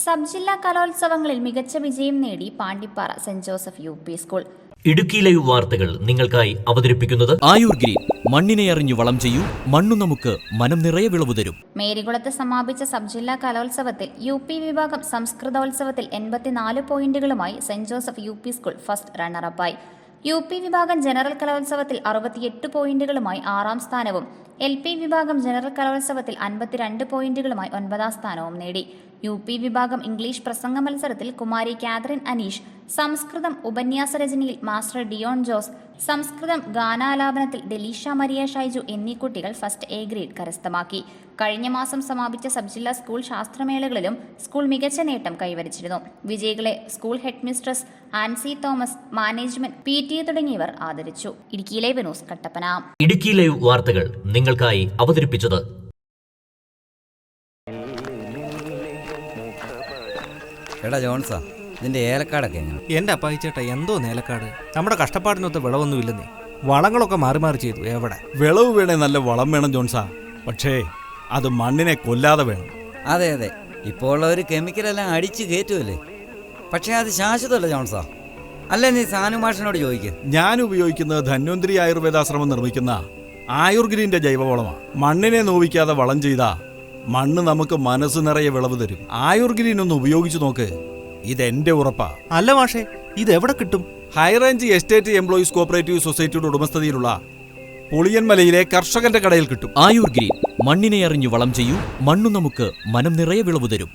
Sub ജില്ലാ കലോത്സവങ്ങളിൽ മികച്ച വിജയം നേടി Pandippara saint Joseph UP school. Idukki live വാർത്തകൾ നിങ്ങൾക്കായി അവതരിപ്പിക്കുന്നത് ആയൂർ ഗ്രീൻ. മണ്ണിനെ അറിഞ്ഞു വളം ചെയ്യൂ, മണ്ണു നമുക്ക് മനം നിറയെ വിളവ് തരും. മേരികുളത്ത് സമാപിച്ച സബ് ജില്ലാ കലോത്സവത്തിൽ UP വിഭാഗം സംസ്കൃതോത്സവത്തിൽ 84 പോയിന്റുകളുമായി saint Joseph UP school first റണ്ണറപ്പായി. UP വിഭാഗം ജനറൽ കലോത്സവത്തിൽ 68 പോയിന്റുകളുമായി 6ാം സ്ഥാനവും LP വിഭാഗം ജനറൽ കലോത്സവത്തിൽ 52 പോയിന്റുകളുമായി 9ാം സ്ഥാനവും നേടി. UP വിഭാഗം ഇംഗ്ലീഷ് പ്രസംഗ മത്സരത്തിൽ കുമാരി കാതറിൻ അനീഷ്, സംസ്കൃതം ഉപന്യാസ രചനയിൽ മാസ്റ്റർ ഡിയോൺ ജോസ്, സംസ്കൃതം ഗാനാലാപനത്തിൽ ഡെലീഷ മരിയ ഷൈജു എന്നീ കുട്ടികൾ ഫസ്റ്റ് A ഗ്രേഡ് കരസ്ഥമാക്കി. കഴിഞ്ഞ മാസം സമാപിച്ച സബ് ജില്ലാ സ്കൂൾ ശാസ്ത്രമേളകളിലും സ്കൂൾ മികച്ച നേട്ടം കൈവരിച്ചിരുന്നു. വിജയികളെ school head mistress Ancy Thomas, management, PTA തുടങ്ങിയവർ ആദരിച്ചു. Idukki live news Kattappana. Idukki live വാർത്തകൾ നിങ്ങൾക്കായി അവതരിപ്പിച്ചത് എടാ ജോൺസാ, ഇതിന്റെ ഏലക്കാടൊക്കെ എങ്ങനെ? എന്റെ അപ്പായിച്ചേട്ടാ, എന്തോ ഏലക്കാട്? നമ്മുടെ കഷ്ടപ്പാടിനൊത്ത് വിളവൊന്നും ഇല്ലെന്നേ. വളങ്ങളൊക്കെ മാറി മാറി ചെയ്തു. എവിടെ വിളവ് വേണേ നല്ല വളം വേണം ജോൺസാ, പക്ഷേ അത് മണ്ണിനെ കൊല്ലാതെ വേണം. അതെ അതെ, ഇപ്പോൾ ഉള്ളവർ കെമിക്കലെല്ലാം അടിച്ച് കയറ്റുമല്ലേ. പക്ഷേ അത് ശാശ്വതമല്ല ജോൺസാ. അല്ല, നീ സാനുമാഷിനോട് ചോദിക്ക്. ഞാൻ ഉപയോഗിക്കുന്നത് ധന്വന്തരി ആയുർവേദാശ്രമം നിർമ്മിക്കുന്ന ആയുർഗ്രീന്റെ ജൈവവളമാണ്. മണ്ണിനെ നോവിക്കാതെ വളം ചെയ്താ മണ്ണ് നമുക്ക് മനസ്സ് നിറയെ വിളവ് തരും. ആയുർഗ്രീൻ ഒന്ന് ഉപയോഗിച്ചു നോക്ക്, ഇതെന്റെ ഉറപ്പാ. അല്ല മാഷേ, ഇതെവിടെ കിട്ടും? ഹൈറേഞ്ച് എസ്റ്റേറ്റ് എംപ്ലോയീസ് കോപ്പറേറ്റീവ് സൊസൈറ്റിയുടെ ഉടമസ്ഥതയിലുള്ള പുളിയൻമലയിലെ കർഷകന്റെ കടയിൽ കിട്ടും. ആയൂർ ഗ്രീൻ. മണ്ണിനെ അറിഞ്ഞു വളം ചെയ്യൂ, മണ്ണു നമുക്ക് മനം നിറയെ വിളവ് തരും.